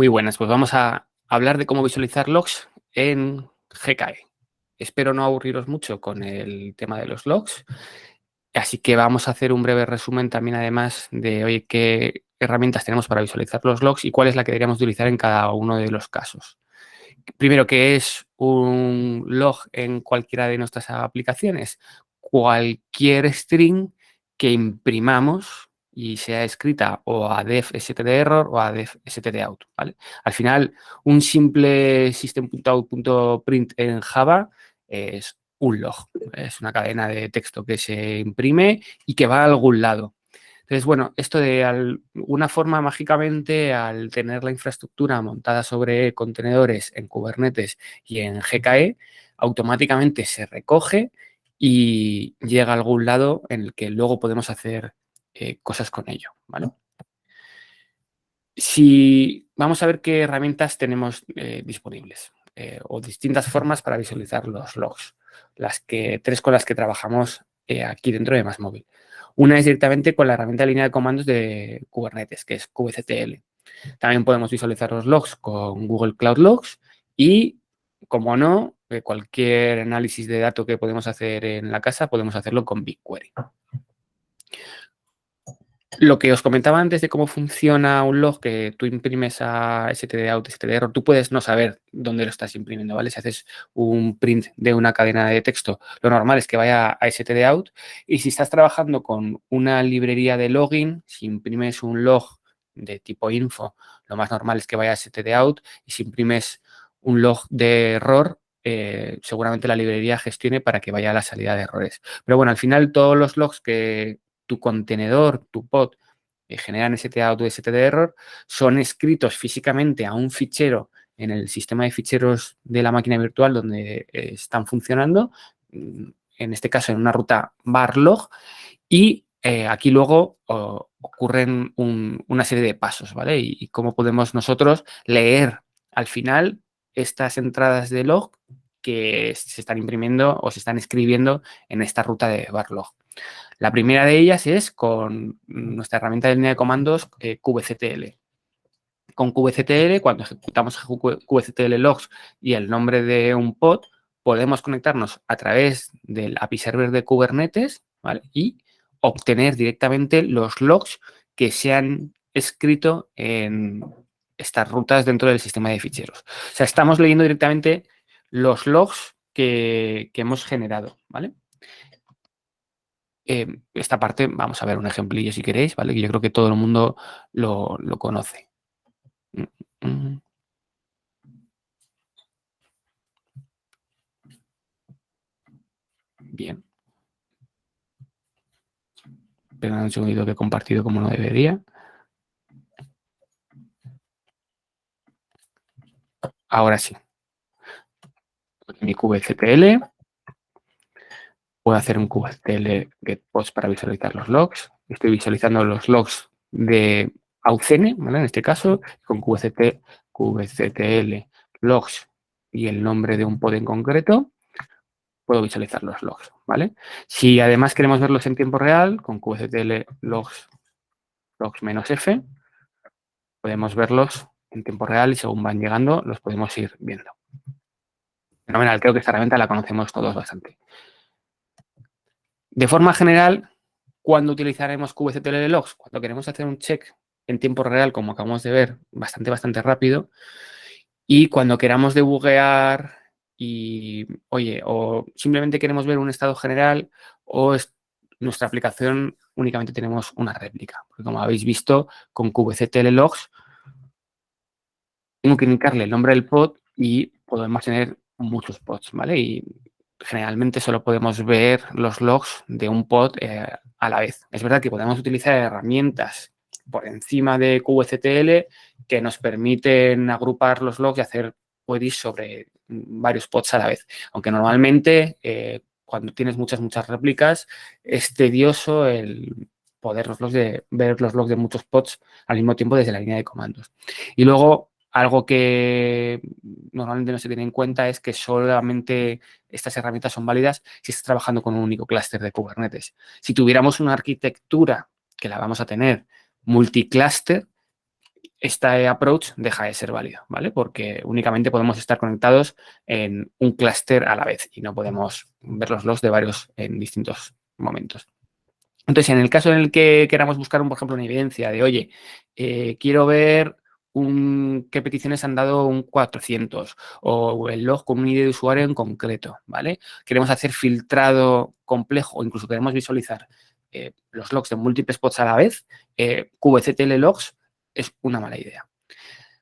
Muy buenas, pues vamos a hablar de cómo visualizar logs en GKE. Espero no aburriros mucho con el tema de los logs, así que vamos a hacer un breve resumen también además de oye, qué herramientas tenemos para visualizar los logs y cuál es la que deberíamos utilizar en cada uno de los casos. Primero, ¿qué es un log en cualquiera de nuestras aplicaciones? Cualquier string que imprimamos y sea escrita o a def stderror o a def stdout, ¿vale? Al final, un simple system.out.print en Java es un log. Es una cadena de texto que se imprime y que va a algún lado. Entonces, bueno, esto de alguna forma mágicamente al tener la infraestructura montada sobre contenedores en Kubernetes y en GKE, automáticamente se recoge y llega a algún lado en el que luego podemos hacer cosas con ello, ¿vale? Si vamos a ver qué herramientas tenemos disponibles o distintas formas para visualizar los logs, tres con las que trabajamos aquí dentro de MásMóvil. Una es directamente con la herramienta de línea de comandos de Kubernetes, que es kubectl. También podemos visualizar los logs con Google Cloud Logs y, como no, cualquier análisis de datos que podemos hacer en la casa, podemos hacerlo con BigQuery. Lo que os comentaba antes de cómo funciona un log que tú imprimes a stdout, stderror, tú puedes no saber dónde lo estás imprimiendo, ¿vale? Si haces un print de una cadena de texto, lo normal es que vaya a stdout y si estás trabajando con una librería de logging, si imprimes un log de tipo info, lo más normal es que vaya a stdout y si imprimes un log de error, seguramente la librería gestione para que vaya a la salida de errores. Pero bueno, al final todos los logs que tu contenedor, tu pod, generan stdout o stderror, son escritos físicamente a un fichero en el sistema de ficheros de la máquina virtual donde están funcionando, en este caso en una ruta barlog, y aquí luego ocurren una serie de pasos, ¿vale? Y cómo podemos nosotros leer al final estas entradas de log que se están imprimiendo o se están escribiendo en esta ruta de barlog. La primera de ellas es con nuestra herramienta de línea de comandos kubectl. Con kubectl, cuando ejecutamos kubectl logs y el nombre de un pod, podemos conectarnos a través del API server de Kubernetes, ¿vale? Y obtener directamente los logs que se han escrito en estas rutas dentro del sistema de ficheros. O sea, estamos leyendo directamente los logs que hemos generado, ¿vale? Esta parte, vamos a ver un ejemplillo si queréis, ¿vale? Que yo creo que todo el mundo lo conoce. Bien. Espera un segundito que he compartido como no debería. Ahora sí. Mi kubectl. Puedo hacer un kubectl getPods para visualizar los logs. Estoy visualizando los logs de Aucene, ¿vale? En este caso, con kubectl logs y el nombre de un pod en concreto, puedo visualizar los logs, ¿vale? Si además queremos verlos en tiempo real, con kubectl logs -f, podemos verlos en tiempo real y según van llegando, los podemos ir viendo. Fenomenal, creo que esta herramienta la conocemos todos bastante. De forma general, ¿cuándo utilizaremos kubectl logs? Cuando queremos hacer un check en tiempo real, como acabamos de ver, bastante rápido, y cuando queramos debuguear y, oye, o simplemente queremos ver un estado general o nuestra aplicación únicamente tenemos una réplica. Porque como habéis visto, con kubectl logs tengo que indicarle el nombre del pod y podemos tener muchos pods, ¿vale? Y generalmente solo podemos ver los logs de un pod a la vez. Es verdad que podemos utilizar herramientas por encima de kubectl que nos permiten agrupar los logs y hacer queries sobre varios pods a la vez. Aunque normalmente cuando tienes muchas réplicas es tedioso el poder ver los logs de muchos pods al mismo tiempo desde la línea de comandos. Y luego, algo que normalmente no se tiene en cuenta es que solamente estas herramientas son válidas si estás trabajando con un único clúster de Kubernetes. Si tuviéramos una arquitectura, que la vamos a tener, multiclúster, este approach deja de ser válido, ¿vale? Porque únicamente podemos estar conectados en un clúster a la vez y no podemos ver los logs de varios en distintos momentos. Entonces, en el caso en el que queramos buscar, por ejemplo, una evidencia de, oye, quiero ver qué peticiones han dado un 400 o el log con un ID de usuario en concreto, ¿vale? Queremos hacer filtrado complejo o incluso queremos visualizar los logs de múltiples pods a la vez, kubectl logs es una mala idea.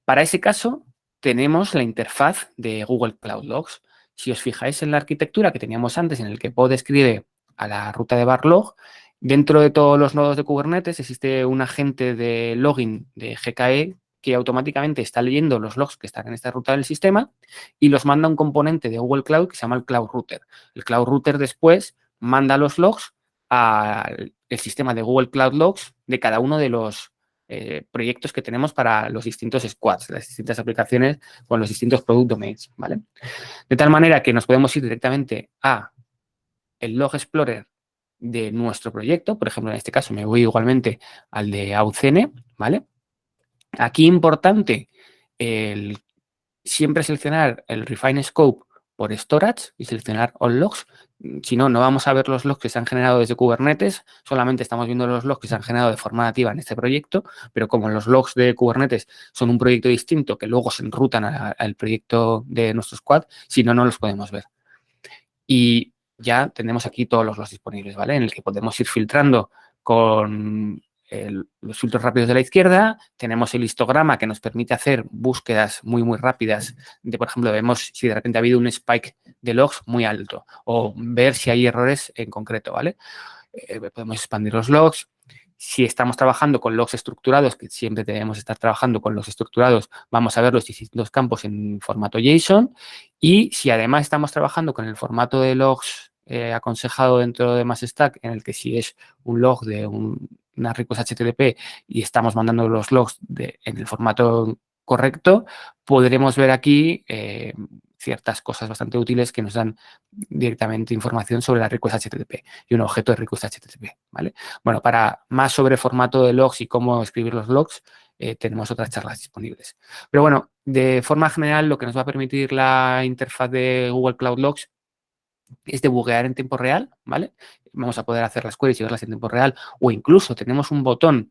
Para ese caso, tenemos la interfaz de Google Cloud Logs. Si os fijáis en la arquitectura que teníamos antes, en el que pod escribe a la ruta de barlog, dentro de todos los nodos de Kubernetes existe un agente de login de GKE que automáticamente está leyendo los logs que están en esta ruta del sistema y los manda a un componente de Google Cloud que se llama el Cloud Router. El Cloud Router después manda los logs al sistema de Google Cloud Logs de cada uno de los proyectos que tenemos para los distintos squads, las distintas aplicaciones con los distintos product domains, ¿vale? De tal manera que nos podemos ir directamente a el Log Explorer de nuestro proyecto. Por ejemplo, en este caso me voy igualmente al de AUCN, ¿vale? Aquí importante siempre seleccionar el Refine Scope por Storage y seleccionar All Logs. Si no, no vamos a ver los logs que se han generado desde Kubernetes, solamente estamos viendo los logs que se han generado de forma nativa en este proyecto, pero como los logs de Kubernetes son un proyecto distinto que luego se enrutan al proyecto de nuestro squad, si no, no los podemos ver. Y ya tenemos aquí todos los logs disponibles, ¿vale? En el que podemos ir filtrando con los filtros rápidos de la izquierda, tenemos el histograma que nos permite hacer búsquedas muy, muy rápidas de, por ejemplo, vemos si de repente ha habido un spike de logs muy alto o ver si hay errores en concreto, ¿vale? Podemos expandir los logs. Si estamos trabajando con logs estructurados, que siempre debemos estar trabajando con logs estructurados, vamos a ver los distintos campos en formato JSON. Y si además estamos trabajando con el formato de logs aconsejado dentro de MassStack, en el que si es un log de una request HTTP y estamos mandando los logs en el formato correcto, podremos ver aquí ciertas cosas bastante útiles que nos dan directamente información sobre la request HTTP y un objeto de request HTTP, ¿vale? Bueno, para más sobre formato de logs y cómo escribir los logs, tenemos otras charlas disponibles. Pero bueno, de forma general, lo que nos va a permitir la interfaz de Google Cloud Logs es debuguear en tiempo real, ¿vale? Vamos a poder hacer las queries y verlas en tiempo real o incluso tenemos un botón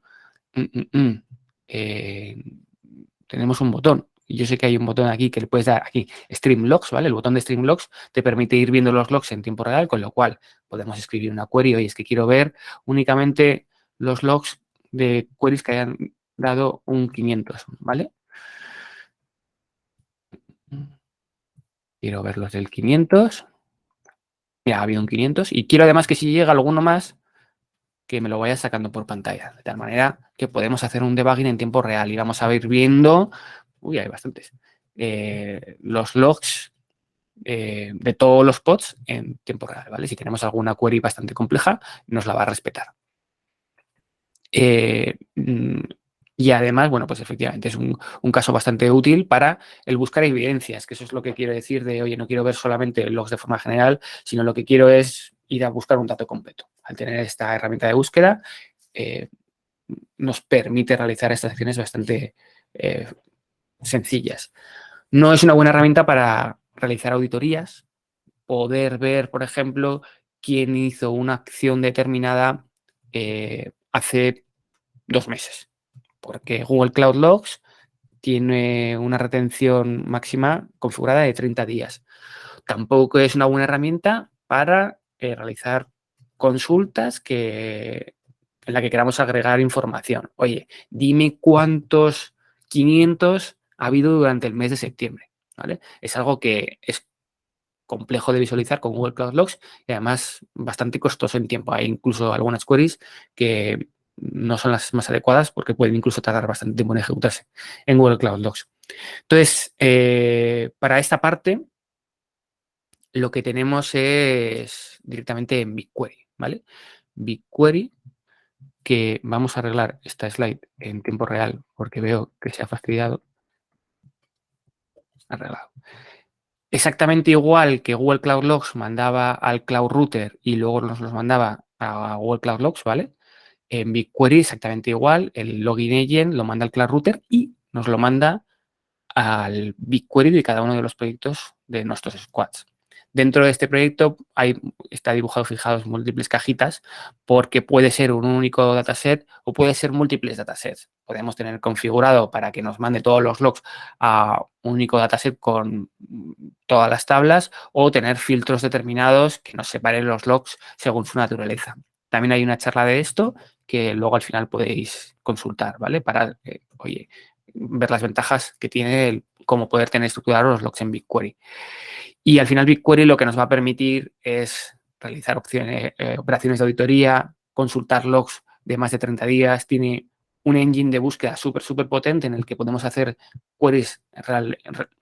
tenemos un botón. Yo sé que hay un botón aquí que le puedes dar aquí, Stream Logs, ¿vale? El botón de Stream Logs te permite ir viendo los logs en tiempo real, con lo cual podemos escribir una query. Oye, es que quiero ver únicamente los logs de queries que hayan dado un 500, ¿vale? Quiero ver los del 500. Mira, ha habido un 500 y quiero además que si llega alguno más, que me lo vaya sacando por pantalla, de tal manera que podemos hacer un debugging en tiempo real y vamos a ir viendo, uy, hay bastantes, los logs de todos los pods en tiempo real, ¿vale? Si tenemos alguna query bastante compleja, nos la va a respetar. Y además, bueno, pues efectivamente es un caso bastante útil para el buscar evidencias, que eso es lo que quiero decir de, oye, no quiero ver solamente logs de forma general, sino lo que quiero es ir a buscar un dato completo. Al tener esta herramienta de búsqueda, nos permite realizar estas acciones bastante sencillas. No es una buena herramienta para realizar auditorías, poder ver, por ejemplo, quién hizo una acción determinada hace 2 meses, porque Google Cloud Logs tiene una retención máxima configurada de 30 días. Tampoco es una buena herramienta para realizar consultas en la que queramos agregar información. Oye, dime cuántos 500 ha habido durante el mes de septiembre, ¿vale? Es algo que es complejo de visualizar con Google Cloud Logs y además bastante costoso en tiempo. Hay incluso algunas queries que no son las más adecuadas porque pueden incluso tardar bastante tiempo en ejecutarse en Google Cloud Logs. Entonces, para esta parte, lo que tenemos es directamente en BigQuery, ¿vale? BigQuery, que vamos a arreglar esta slide en tiempo real porque veo que se ha fastidiado. Arreglado. Exactamente igual que Google Cloud Logs mandaba al Cloud Router y luego nos los mandaba a Google Cloud Logs, ¿vale? En BigQuery exactamente igual, el login agent lo manda al Cloud Router y nos lo manda al BigQuery de cada uno de los proyectos de nuestros squads. Dentro de este proyecto está dibujado, fijados, múltiples cajitas, porque puede ser un único dataset o puede ser múltiples datasets. Podemos tener configurado para que nos mande todos los logs a un único dataset con todas las tablas, o tener filtros determinados que nos separen los logs según su naturaleza. También hay una charla de esto que luego al final podéis consultar, ¿vale? Para, oye, ver las ventajas que tiene cómo poder tener estructurados los logs en BigQuery. Y al final BigQuery lo que nos va a permitir es realizar operaciones de auditoría, consultar logs de más de 30 días, tiene un engine de búsqueda súper potente en el que podemos hacer queries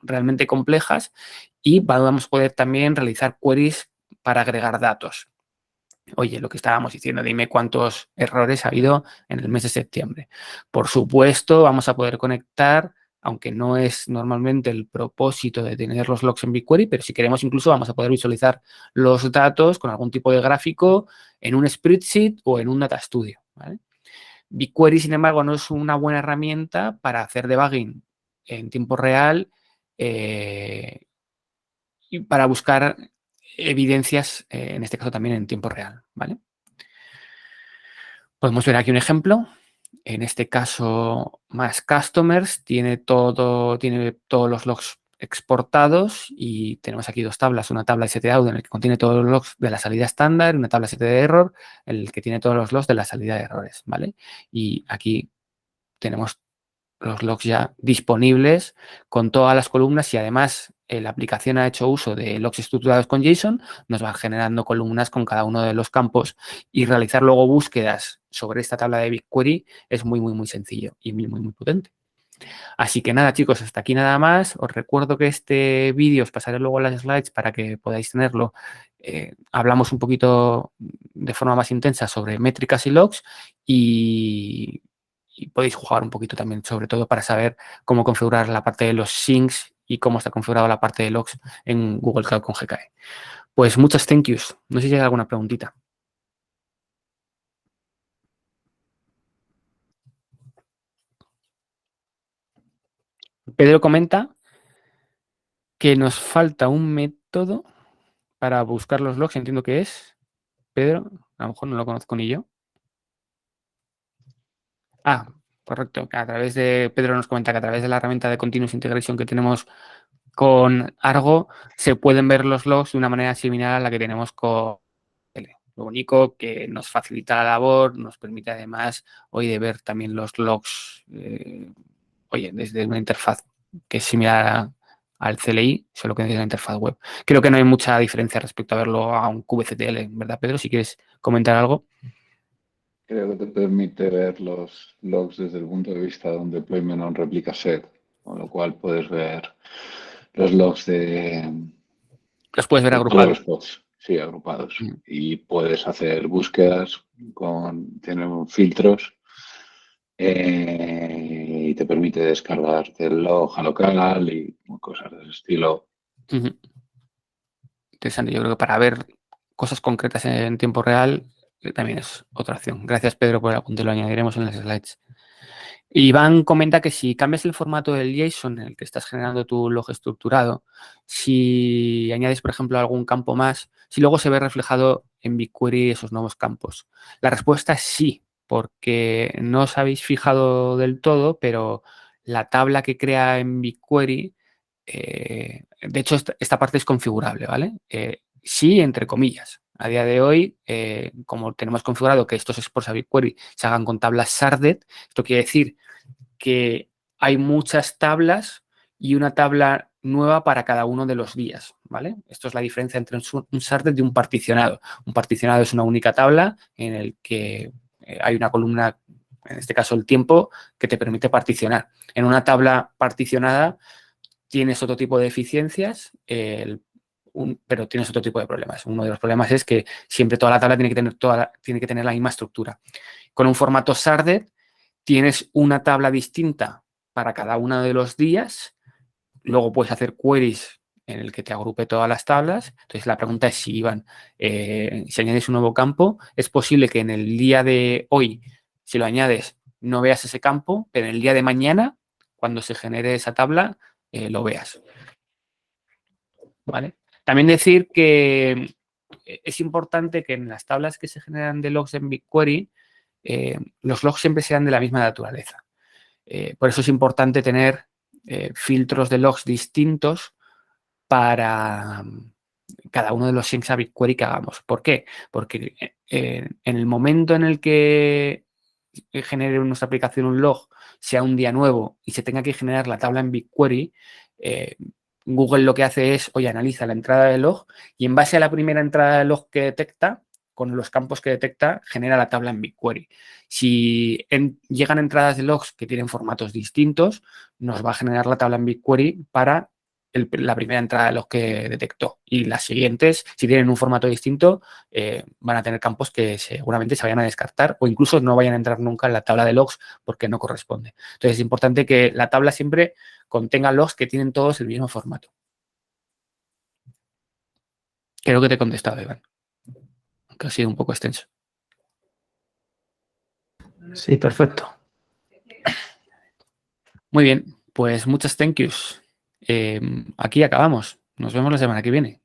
realmente complejas, y vamos a poder también realizar queries para agregar datos. Oye, lo que estábamos diciendo, dime cuántos errores ha habido en el mes de septiembre. Por supuesto, vamos a poder conectar, aunque no es normalmente el propósito de tener los logs en BigQuery, pero si queremos incluso vamos a poder visualizar los datos con algún tipo de gráfico en un spreadsheet o en un Data Studio, ¿vale? BigQuery, sin embargo, no es una buena herramienta para hacer debugging en tiempo real y para buscar evidencias, en este caso también en tiempo real, ¿vale? Podemos ver aquí un ejemplo. En este caso, más customers, tiene todos los logs exportados, y tenemos aquí dos tablas, una tabla STAUD en el que contiene todos los logs de la salida estándar y una tabla ST de error en el que tiene todos los logs de la salida de errores, ¿vale? Y aquí tenemos los logs ya disponibles con todas las columnas, y además la aplicación ha hecho uso de logs estructurados con JSON, nos va generando columnas con cada uno de los campos, y realizar luego búsquedas sobre esta tabla de BigQuery es muy sencillo y muy potente. Así que nada, chicos, hasta aquí nada más. Os recuerdo que este vídeo os pasaré luego las slides para que podáis tenerlo. Hablamos un poquito de forma más intensa sobre métricas y logs, y podéis jugar un poquito también, sobre todo para saber cómo configurar la parte de los syncs y cómo está configurada la parte de logs en Google Cloud con GKE. Pues muchas thank yous. No sé si hay alguna preguntita. Pedro comenta que nos falta un método para buscar los logs. Entiendo que es, Pedro, a lo mejor no lo conozco ni yo. Ah, correcto. A través de, Pedro nos comenta que a través de la herramienta de Continuous Integration que tenemos con Argo se pueden ver los logs de una manera similar a la que tenemos con L. Lo único que nos facilita la labor, nos permite además hoy de ver también los logs, desde una interfaz que es similar al CLI, solo que desde la interfaz web. Creo que no hay mucha diferencia respecto a verlo a un kubectl, ¿verdad, Pedro? Si quieres comentar algo. Creo que te permite ver los logs desde el punto de vista de un deployment on replica set, con lo cual puedes ver los logs Los puedes ver de todos los agrupados. pods, sí, agrupados. Y puedes hacer búsquedas tienen filtros, y te permite descargarte el log a local y cosas de ese estilo. Interesante. Yo creo que para ver cosas concretas en tiempo real también es otra opción. Gracias, Pedro, por el apunte. Lo añadiremos en las slides. Iván comenta que si cambias el formato del JSON en el que estás generando tu log estructurado, si añades, por ejemplo, algún campo más, si luego se ve reflejado en BigQuery esos nuevos campos. La respuesta es sí, porque no os habéis fijado del todo, pero la tabla que crea en BigQuery, de hecho, esta parte es configurable, ¿vale? Sí, entre comillas. A día de hoy, como tenemos configurado que estos exports a BigQuery se hagan con tablas sharded, esto quiere decir que hay muchas tablas y una tabla nueva para cada uno de los días, ¿vale? Esto es la diferencia entre un sharded y un particionado. Un particionado es una única tabla en el que hay una columna, en este caso el tiempo, que te permite particionar. En una tabla particionada tienes otro tipo de eficiencias, pero tienes otro tipo de problemas. Uno de los problemas es que siempre toda la tabla tiene que tener la misma estructura. Con un formato sharded tienes una tabla distinta para cada uno de los días. Luego puedes hacer queries en el que te agrupe todas las tablas. Entonces, la pregunta es si, Iván, si añades un nuevo campo, es posible que en el día de hoy, si lo añades, no veas ese campo, pero en el día de mañana, cuando se genere esa tabla, lo veas. ¿Vale? También decir que es importante que en las tablas que se generan de logs en BigQuery, los logs siempre sean de la misma naturaleza. Por eso es importante tener filtros de logs distintos para cada uno de los syncs a BigQuery que hagamos. ¿Por qué? Porque en el momento en el que genere nuestra aplicación un log, sea un día nuevo y se tenga que generar la tabla en BigQuery, Google lo que hace es, oye, analiza la entrada de log y en base a la primera entrada de log que detecta, con los campos que detecta, genera la tabla en BigQuery. Si llegan entradas de logs que tienen formatos distintos, nos va a generar la tabla en BigQuery para la primera entrada de log que detectó. Y las siguientes, si tienen un formato distinto, van a tener campos que seguramente se vayan a descartar o incluso no vayan a entrar nunca en la tabla de logs porque no corresponde. Entonces, es importante que la tabla siempre contenga logs que tienen todos el mismo formato. Creo que te he contestado, Iván, aunque ha sido un poco extenso. Sí, perfecto. Muy bien, pues muchas thank yous. Aquí acabamos. Nos vemos la semana que viene.